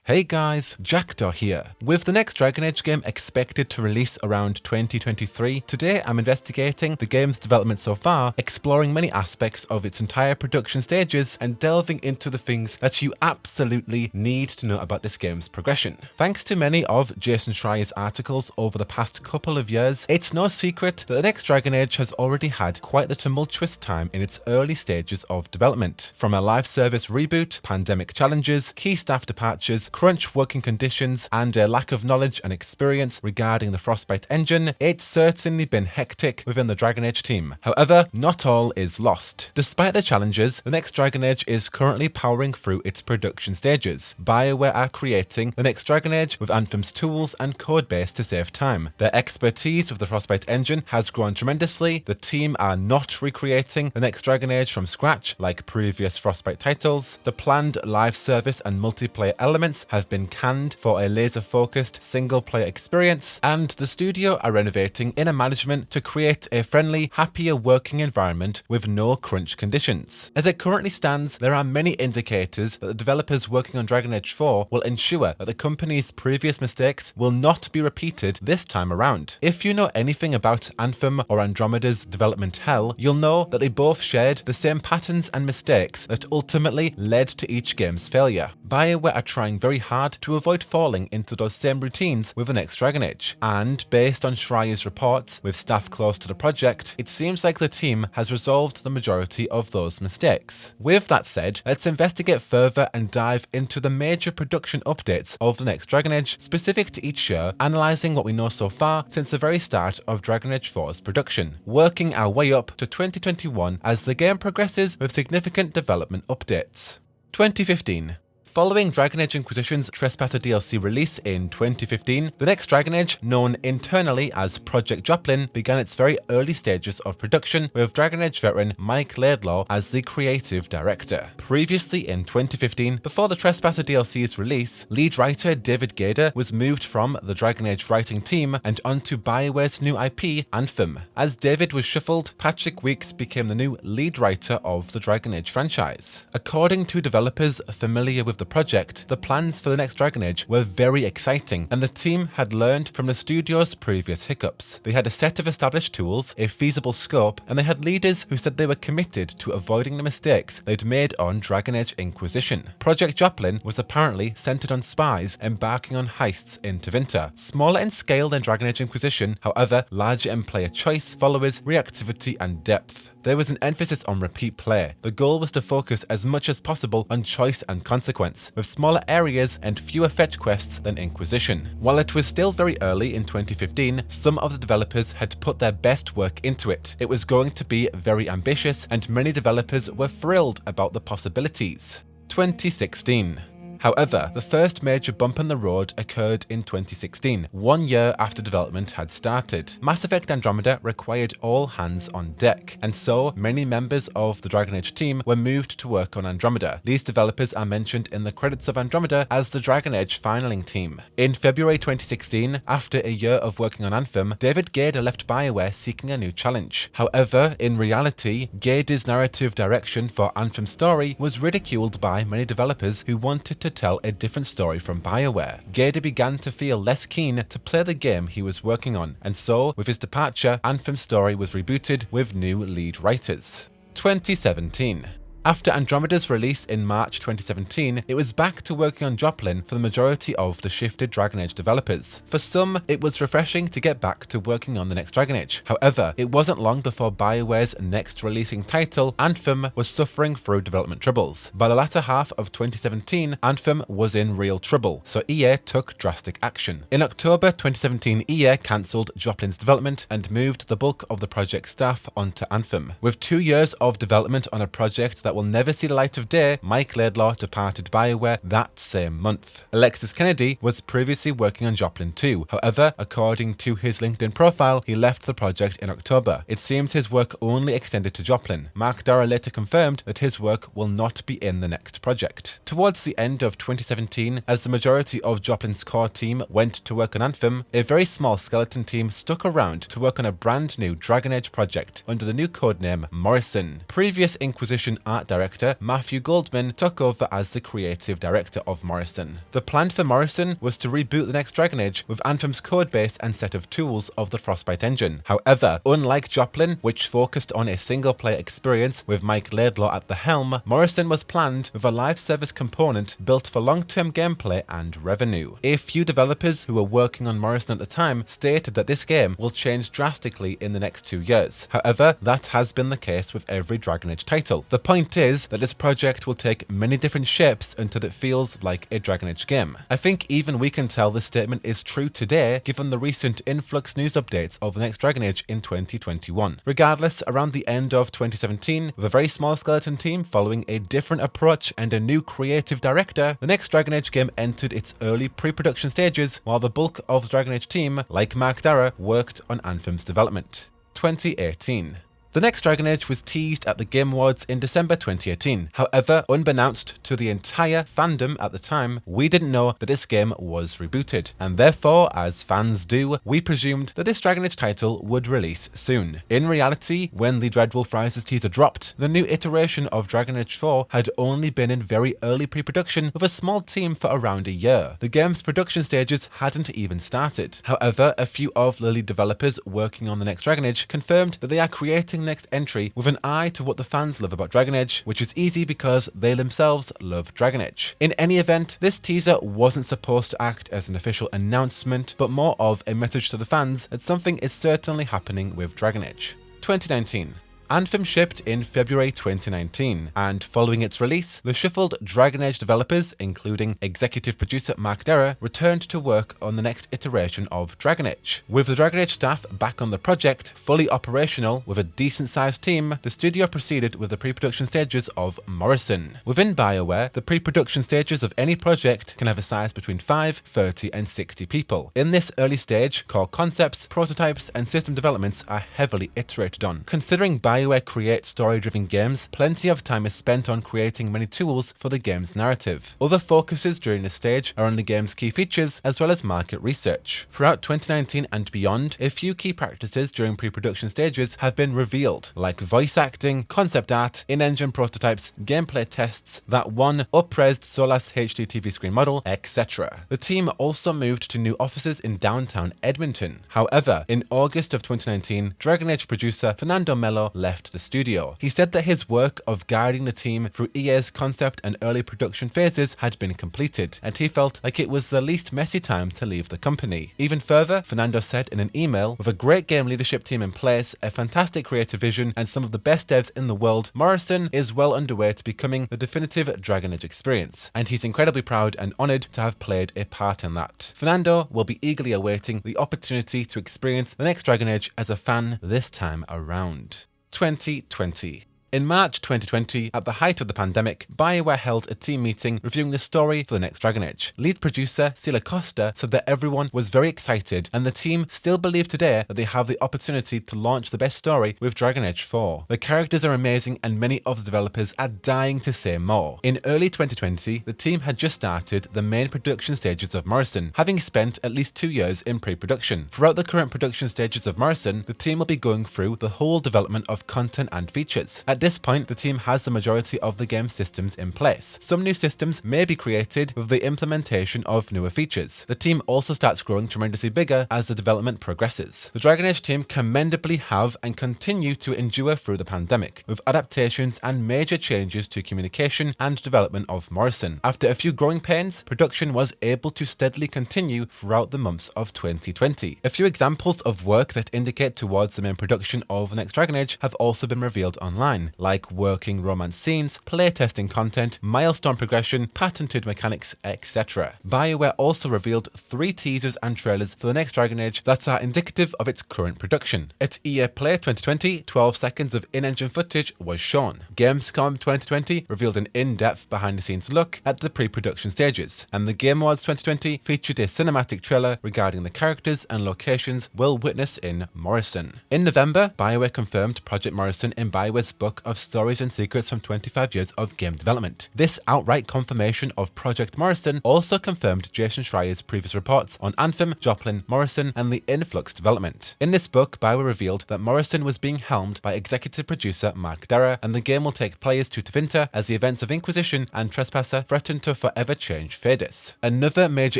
Hey guys, Jackdaw here. With the next Dragon Age game expected to release around 2023, today I'm investigating the game's development so far, exploring many aspects of its entire production stages, and delving into the things that you absolutely need to know about this game's progression. Thanks to many of Jason Schreier's articles over the past couple of years, it's no secret that the next Dragon Age has already had quite the tumultuous time in its early stages of development. From a live service reboot, pandemic challenges, key staff departures, crunch working conditions, and a lack of knowledge and experience regarding the Frostbite engine, it's certainly been hectic within the Dragon Age team. However, not all is lost. Despite the challenges, the next Dragon Age is currently powering through its production stages. BioWare are creating the next Dragon Age with Anthem's tools and codebase to save time. Their expertise with the Frostbite engine has grown tremendously. The team are not recreating the next Dragon Age from scratch like previous Frostbite titles. The planned live service and multiplayer elements have been canned for a laser-focused single-player experience, and the studio are renovating inner management to create a friendly, happier working environment with no crunch conditions. As it currently stands, there are many indicators that the developers working on Dragon Age 4 will ensure that the company's previous mistakes will not be repeated this time around. If you know anything about Anthem or Andromeda's development hell, you'll know that they both shared the same patterns and mistakes that ultimately led to each game's failure. BioWare are trying very hard to avoid falling into those same routines with the next Dragon Age, and based on Schreier's reports with staff close to the project, it seems like the team has resolved the majority of those mistakes. With that said, let's investigate further and dive into the major production updates of the next Dragon Age specific to each year, analysing what we know so far since the very start of Dragon Age 4's production, working our way up to 2021 as the game progresses with significant development updates. 2015. Following Dragon Age Inquisition's Trespasser DLC release in 2015, the next Dragon Age, known internally as Project Joplin, began its very early stages of production with Dragon Age veteran Mike Laidlaw as the creative director. Previously in 2015, before the Trespasser DLC's release, lead writer David Gaider was moved from the Dragon Age writing team and onto BioWare's new IP, Anthem. As David was shuffled, Patrick Weeks became the new lead writer of the Dragon Age franchise. According to developers familiar with the project, the plans for the next Dragon Age were very exciting, and the team had learned from the studio's previous hiccups. They had a set of established tools, a feasible scope, and they had leaders who said they were committed to avoiding the mistakes they'd made on Dragon Age Inquisition. Project Joplin was apparently centered on spies embarking on heists in Tevinter. Smaller in scale than Dragon Age Inquisition, however, larger in player choice, followers, reactivity, and depth. There was an emphasis on repeat play. The goal was to focus as much as possible on choice and consequence, with smaller areas and fewer fetch quests than Inquisition. While it was still very early in 2015, some of the developers had put their best work into it. It was going to be very ambitious, and many developers were thrilled about the possibilities. 2016. However, the first major bump in the road occurred in 2016, 1 year after development had started. Mass Effect Andromeda required all hands on deck, and so many members of the Dragon Age team were moved to work on Andromeda. These developers are mentioned in the credits of Andromeda as the Dragon Age finaling team. In February 2016, after a year of working on Anthem, David Gaider left BioWare seeking a new challenge. However, in reality, Gaider's narrative direction for Anthem's story was ridiculed by many developers who wanted to tell a different story from BioWare. Gaider began to feel less keen to play the game he was working on, and so, with his departure, Anthem's story was rebooted with new lead writers. 2017. After Andromeda's release in March 2017, it was back to working on Joplin for the majority of the shifted Dragon Age developers. For some, it was refreshing to get back to working on the next Dragon Age. However, it wasn't long before BioWare's next releasing title, Anthem, was suffering through development troubles. By the latter half of 2017, Anthem was in real trouble, so EA took drastic action. In October 2017, EA cancelled Joplin's development and moved the bulk of the project staff onto Anthem. With 2 years of development on a project that will never see the light of day, Mike Laidlaw departed BioWare that same month. Alexis Kennedy was previously working on Joplin too. However, according to his LinkedIn profile, he left the project in October. It seems his work only extended to Joplin. Mark Darrah later confirmed that his work will not be in the next project. Towards the end of 2017, as the majority of Joplin's core team went to work on Anthem, a very small skeleton team stuck around to work on a brand new Dragon Age project under the new codename Morrison. Previous Inquisition art art director Matthew Goldman took over as the creative director of Morrison. The plan for Morrison was to reboot the next Dragon Age with Anthem's codebase and set of tools of the Frostbite engine. However, unlike Joplin, which focused on a single-player experience with Mike Laidlaw at the helm, Morrison was planned with a live service component built for long-term gameplay and revenue. A few developers who were working on Morrison at the time stated that this game will change drastically in the next 2 years. However, that has been the case with every Dragon Age title. The point is that this project will take many different shapes until it feels like a Dragon Age game. I think even we can tell this statement is true today given the recent influx news updates of the next Dragon Age in 2021. Regardless, around the end of 2017, with a very small skeleton team following a different approach and a new creative director, the next Dragon Age game entered its early pre-production stages while the bulk of the Dragon Age team, like Mark Darrah, worked on Anthem's development. 2018. The next Dragon Age was teased at the Game Awards in December 2018. However, unbeknownst to the entire fandom at the time, we didn't know that this game was rebooted, and therefore, as fans do, we presumed that this Dragon Age title would release soon. In reality, when the Dreadwolf Rises teaser dropped, the new iteration of Dragon Age 4 had only been in very early pre-production with a small team for around a year. The game's production stages hadn't even started. However, a few of the lead developers working on the next Dragon Age confirmed that they are creating next entry with an eye to what the fans love about Dragon Age, which is easy because they themselves love Dragon Age. In any event, this teaser wasn't supposed to act as an official announcement, but more of a message to the fans that something is certainly happening with Dragon Age. 2019. Anthem shipped in February 2019, and following its release, the shuffled Dragon Age developers, including executive producer Mark Darrah, returned to work on the next iteration of Dragon Age. With the Dragon Age staff back on the project, fully operational with a decent-sized team, the studio proceeded with the pre-production stages of Morrison. Within BioWare, the pre-production stages of any project can have a size between 5, 30 and 60 people. In this early stage, core concepts, prototypes and system developments are heavily iterated on. Considering BioWare creates story-driven games, plenty of time is spent on creating many tools for the game's narrative. Other focuses during this stage are on the game's key features as well as market research. Throughout 2019 and beyond, a few key practices during pre-production stages have been revealed, like voice acting, concept art, in-engine prototypes, gameplay tests, that one up-resed Solas HD TV screen model, etc. The team also moved to new offices in downtown Edmonton. However, in August of 2019, Dragon Age producer Fernando Melo left the studio. He said that his work of guiding the team through EA's concept and early production phases had been completed, and he felt like it was the least messy time to leave the company. Even further, Fernando said in an email, with a great game leadership team in place, a fantastic creative vision, and some of the best devs in the world, Morrison is well underway to becoming the definitive Dragon Age experience, and he's incredibly proud and honoured to have played a part in that. Fernando will be eagerly awaiting the opportunity to experience the next Dragon Age as a fan this time around. 2020. In March 2020, at the height of the pandemic, BioWare held a team meeting reviewing the story for the next Dragon Age. Lead producer Sila Costa said that everyone was very excited, and the team still believe today that they have the opportunity to launch the best story with Dragon Age 4. The characters are amazing, and many of the developers are dying to say more. In early 2020, the team had just started the main production stages of Morrison, having spent at least 2 years in pre-production. Throughout the current production stages of Morrison, the team will be going through the whole development of content and features. At this point, the team has the majority of the game systems in place. Some new systems may be created with the implementation of newer features. The team also starts growing tremendously bigger as the development progresses. The Dragon Age team commendably have and continue to endure through the pandemic, with adaptations and major changes to communication and development of Morrison. After a few growing pains, production was able to steadily continue throughout the months of 2020. A few examples of work that indicate towards the main production of the next Dragon Age have also been revealed online, like working romance scenes, playtesting content, milestone progression, patented mechanics, etc. BioWare also revealed 3 teasers and trailers for the next Dragon Age that are indicative of its current production. At EA Play 2020, 12 seconds of in-engine footage was shown. Gamescom 2020 revealed an in-depth behind-the-scenes look at the pre-production stages, and the Game Awards 2020 featured a cinematic trailer regarding the characters and locations we'll witness in Morrison. In November, BioWare confirmed Project Morrison in BioWare's book book of stories and secrets from 25 years of game development. This outright confirmation of Project Morrison also confirmed Jason Schreier's previous reports on Anthem, Joplin, Morrison, and the Influx development. In this book, BioWare revealed that Morrison was being helmed by executive producer Mark Darrah, and the game will take players to Tevinter as the events of Inquisition and Trespasser threaten to forever change Fadis. Another major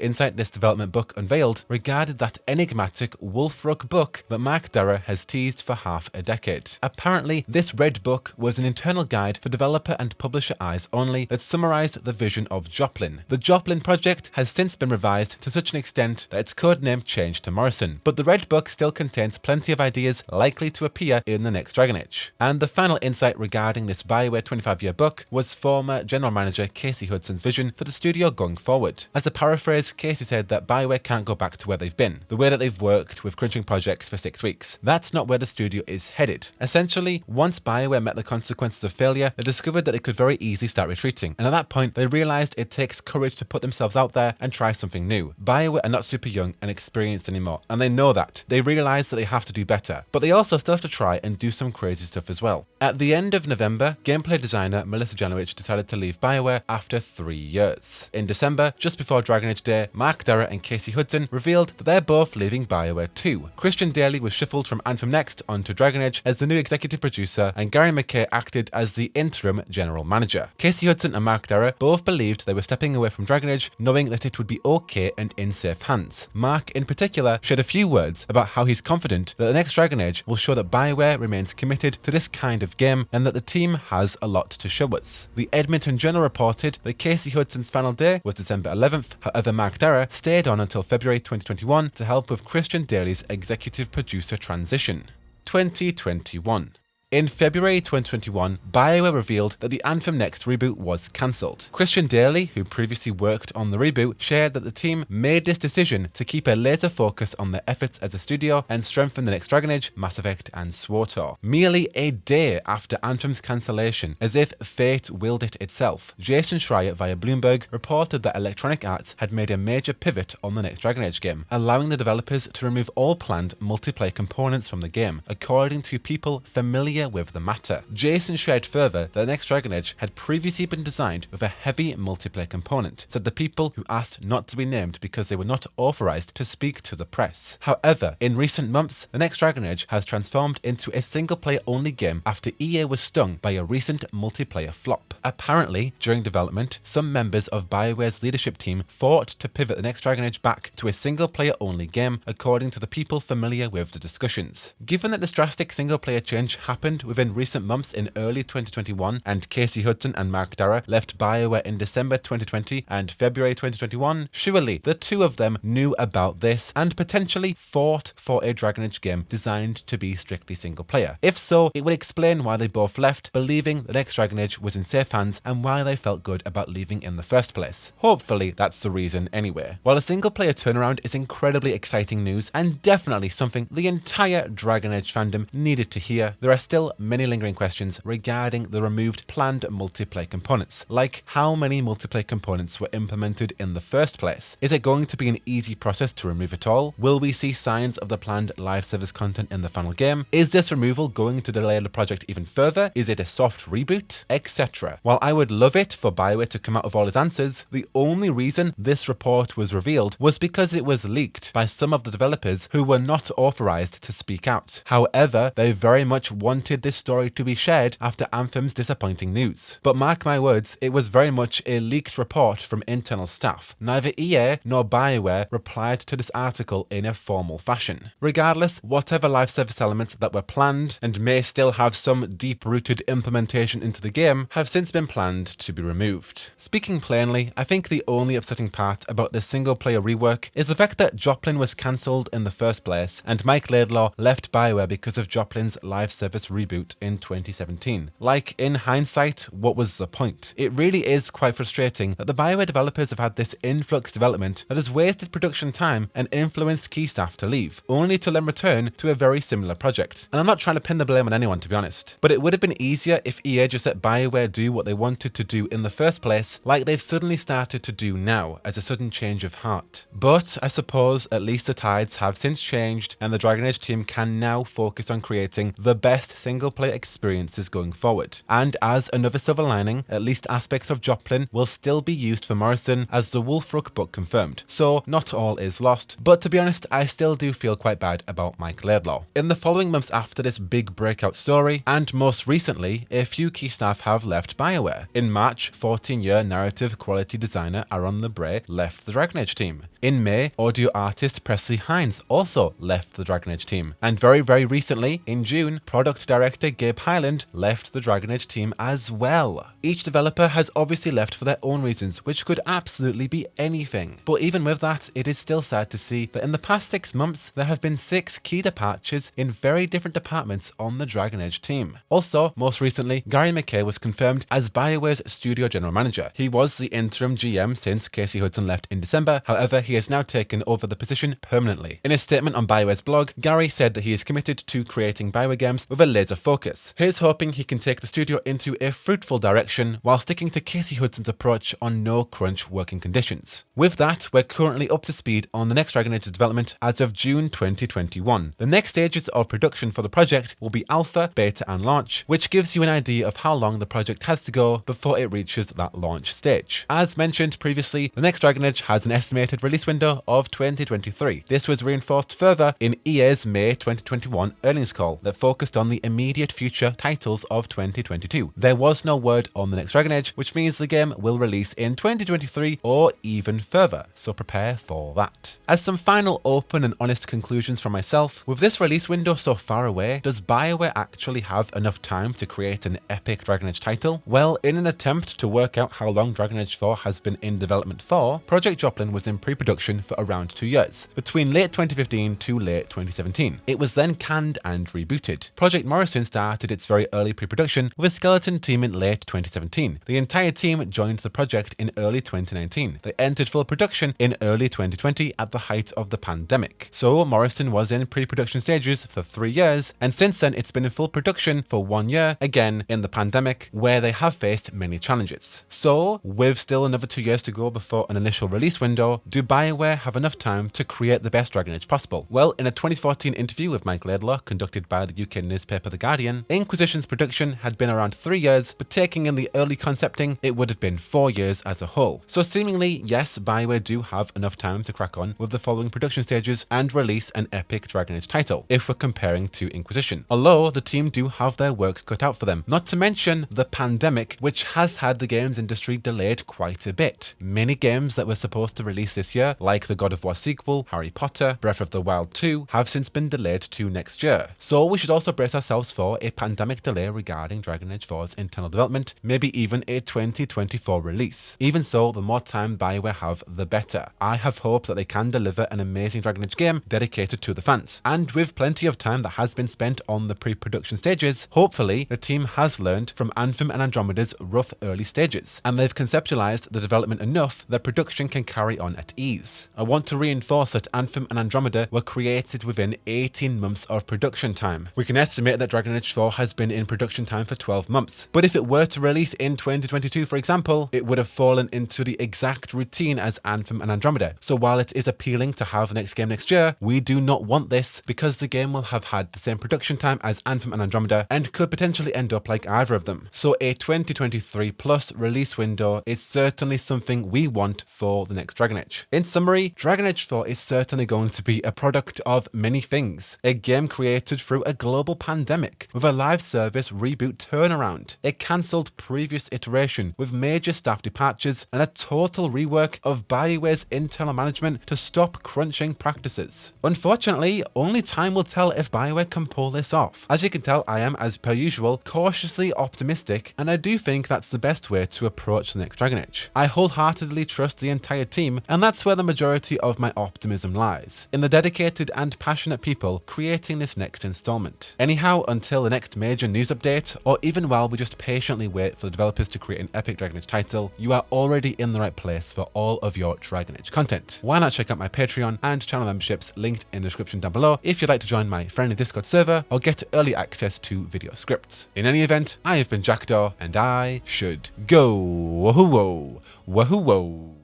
insight this development book unveiled regarded that enigmatic Wolfrock book that Mark Darrah has teased for half a decade. Apparently, this red book was an internal guide for developer and publisher eyes only that summarized the vision of Joplin. The Joplin project has since been revised to such an extent that its codename changed to Morrison, but the red book still contains plenty of ideas likely to appear in the next Dragon Age. And the final insight regarding this BioWare 25-year book was former general manager Casey Hudson's vision for the studio going forward. As a paraphrase, Casey said that BioWare can't go back to where they've been, the way that they've worked with crunching projects for 6 weeks. That's not where the studio is headed. Essentially, once BioWare met the consequences of failure, they discovered that they could very easily start retreating, and at that point they realized it takes courage to put themselves out there and try something new. BioWare are not super young and experienced anymore, and they know that. They realize that they have to do better, but they also still have to try and do some crazy stuff as well. At the end of November, gameplay designer Melissa Janowicz decided to leave BioWare after 3 years. In December, just before Dragon Age Day, Mark Darrah and Casey Hudson revealed that they're both leaving BioWare too. Christian Daly was shuffled from Anthem Next onto Dragon Age as the new executive producer, and Gary McKay acted as the interim general manager. Casey Hudson and Mark Darrah both believed they were stepping away from Dragon Age, knowing that it would be okay and in safe hands. Mark, in particular, shared a few words about how he's confident that the next Dragon Age will show that BioWare remains committed to this kind of game and that the team has a lot to show us. The Edmonton Journal reported that Casey Hudson's final day was December 11th, however Mark Darrah stayed on until February 2021 to help with Christian Daly's executive producer transition. 2021. In February 2021, BioWare revealed that the Anthem Next reboot was cancelled. Christian Daly, who previously worked on the reboot, shared that the team made this decision to keep a laser focus on their efforts as a studio and strengthen the next Dragon Age, Mass Effect, and SWTOR. Merely a day after Anthem's cancellation, as if fate willed it itself, Jason Schreier via Bloomberg reported that Electronic Arts had made a major pivot on the next Dragon Age game, allowing the developers to remove all planned multiplayer components from the game, according to people familiar with the matter. Jason shared further that the next Dragon Age had previously been designed with a heavy multiplayer component, said the people who asked not to be named because they were not authorized to speak to the press. However, in recent months, the next Dragon Age has transformed into a single-player only game after EA was stung by a recent multiplayer flop. Apparently, during development, some members of BioWare's leadership team fought to pivot the next Dragon Age back to a single-player only game, according to the people familiar with the discussions. Given that this drastic single-player change happened within recent months in early 2021, and Casey Hudson and Mark Darrah left BioWare in December 2020 and February 2021, surely the two of them knew about this and potentially fought for a Dragon Age game designed to be strictly single player. If so, it would explain why they both left, believing the next Dragon Age was in safe hands and why they felt good about leaving in the first place. Hopefully that's the reason anyway. While a single player turnaround is incredibly exciting news and definitely something the entire Dragon Age fandom needed to hear, there are still many lingering questions regarding the removed planned multiplayer components, like how many multiplayer components were implemented in the first place. Is it going to be an easy process to remove it all? Will we see signs of the planned live service content in the final game? Is this removal going to delay the project even further? Is it a soft reboot? Etc. While I would love it for BioWare to come out with all its answers, the only reason this report was revealed was because it was leaked by some of the developers who were not authorized to speak out. However, they very much wanted this story to be shared after Anthem's disappointing news. But mark my words, it was very much a leaked report from internal staff. Neither EA nor BioWare replied to this article in a formal fashion. Regardless, whatever live service elements that were planned and may still have some deep-rooted implementation into the game have since been planned to be removed. Speaking plainly, I think the only upsetting part about this single-player rework is the fact that Joplin was cancelled in the first place and Mike Laidlaw left BioWare because of Joplin's live service reboot in 2017. Like, in hindsight, what was the point? It really is quite frustrating that the BioWare developers have had this influx development that has wasted production time and influenced key staff to leave, only to then return to a very similar project. And I'm not trying to pin the blame on anyone, to be honest, but it would have been easier if EA just let BioWare do what they wanted to do in the first place, like they've suddenly started to do now, as a sudden change of heart. But I suppose at least the tides have since changed, and the Dragon Age team can now focus on creating the best single-player experiences going forward. And as another silver lining, at least aspects of Joplin will still be used for Morrison, as the Wolfrook book confirmed. So not all is lost, but to be honest, I still do feel quite bad about Mike Laidlaw. In the following months after this big breakout story, and most recently, a few key staff have left BioWare. In March, 14-year narrative quality designer Aaron LeBray left the Dragon Age team. In May, audio artist Presley Hines also left the Dragon Age team. And very recently, in June, product director Gabe Hyland left the Dragon Age team as well. Each developer has obviously left for their own reasons, which could absolutely be anything. But even with that, it is still sad to see that in the past 6 months, there have been 6 key departures in very different departments on the Dragon Age team. Also, most recently, Gary McKay was confirmed as BioWare's studio general manager. He was the interim GM since Casey Hudson left in December, however, he has now taken over the position permanently. In a statement on BioWare's blog, Gary said that he is committed to creating BioWare games with a laser focus. He's hoping he can take the studio into a fruitful direction while sticking to Casey Hudson's approach on no crunch working conditions. With that, we're currently up to speed on the next Dragon Age development as of June 2021. The next stages of production for the project will be alpha, beta and launch, which gives you an idea of how long the project has to go before it reaches that launch stage. As mentioned previously, the next Dragon Age has an estimated release window of 2023. This was reinforced further in EA's May 2021 earnings call that focused on the immediate future titles of 2022. There was no word on the next Dragon Age, which means the game will release in 2023 or even further, so prepare for that. As some final open and honest conclusions from myself, with this release window so far away, does BioWare actually have enough time to create an epic Dragon Age title? Well, in an attempt to work out how long Dragon Age 4 has been in development for, Project Joplin was in pre-production for around 2 years, between late 2015 to late 2017. It was then canned and rebooted. Project Morrison started its very early pre-production with a skeleton team in late 2017. The entire team joined the project in early 2019. They entered full production in early 2020 at the height of the pandemic. So Morrison was in pre-production stages for 3 years, and since then it's been in full production for 1 year, again in the pandemic, where they have faced many challenges. So, with still another 2 years to go before an initial release window, do BioWare have enough time to create the best Dragon Age possible? Well, in a 2014 interview with Mike Laidlaw conducted by the UK newspaper The Guardian, Inquisition's production had been around 3 years, but taking in the early concepting, it would have been 4 years as a whole. So seemingly, yes, BioWare do have enough time to crack on with the following production stages and release an epic Dragon Age title, if we're comparing to Inquisition. Although, the team do have their work cut out for them. Not to mention the pandemic, which has had the games industry delayed quite a bit. Many games that were supposed to release this year, like the God of War sequel, Harry Potter, Breath of the Wild 2, have since been delayed to next year. So we should also brace ourselves for a pandemic delay regarding Dragon Age 4's internal development, maybe even a 2024 release. Even so, the more time BioWare have, the better. I have hope that they can deliver an amazing Dragon Age game dedicated to the fans. And with plenty of time that has been spent on the pre-production stages, hopefully the team has learned from Anthem and Andromeda's rough early stages, and they've conceptualized the development enough that production can carry on at ease. I want to reinforce that Anthem and Andromeda were created within 18 months of production time. We can estimate that Dragon Age 4 has been in production time for 12 months, but if it were to release in 2022, for example, it would have fallen into the exact routine as Anthem and Andromeda. So while it is appealing to have the next game next year, we do not want this because the game will have had the same production time as Anthem and Andromeda and could potentially end up like either of them. So a 2023 plus release window is certainly something we want for the next Dragon Age. In summary, Dragon Age 4 is certainly going to be a product of many things. A game created through a global pandemic, with a live service reboot turnaround, a cancelled previous iteration with major staff departures, and a total rework of BioWare's internal management to stop crunching practices. Unfortunately, only time will tell if BioWare can pull this off. As you can tell, I am, as per usual, cautiously optimistic, and I do think that's the best way to approach the next Dragon Age. I wholeheartedly trust the entire team, and that's where the majority of my optimism lies, in the dedicated and passionate people creating this next installment. Anyhow, until the next major news update, or even while we just patiently wait for the developers to create an epic Dragon Age title, you are already in the right place for all of your Dragon Age content. Why not check out my Patreon and channel memberships linked in the description down below if you'd like to join my friendly Discord server or get early access to video scripts. In any event, I have been Jackdaw, and I should go. Wahoo-whoa, wahoo-whoa.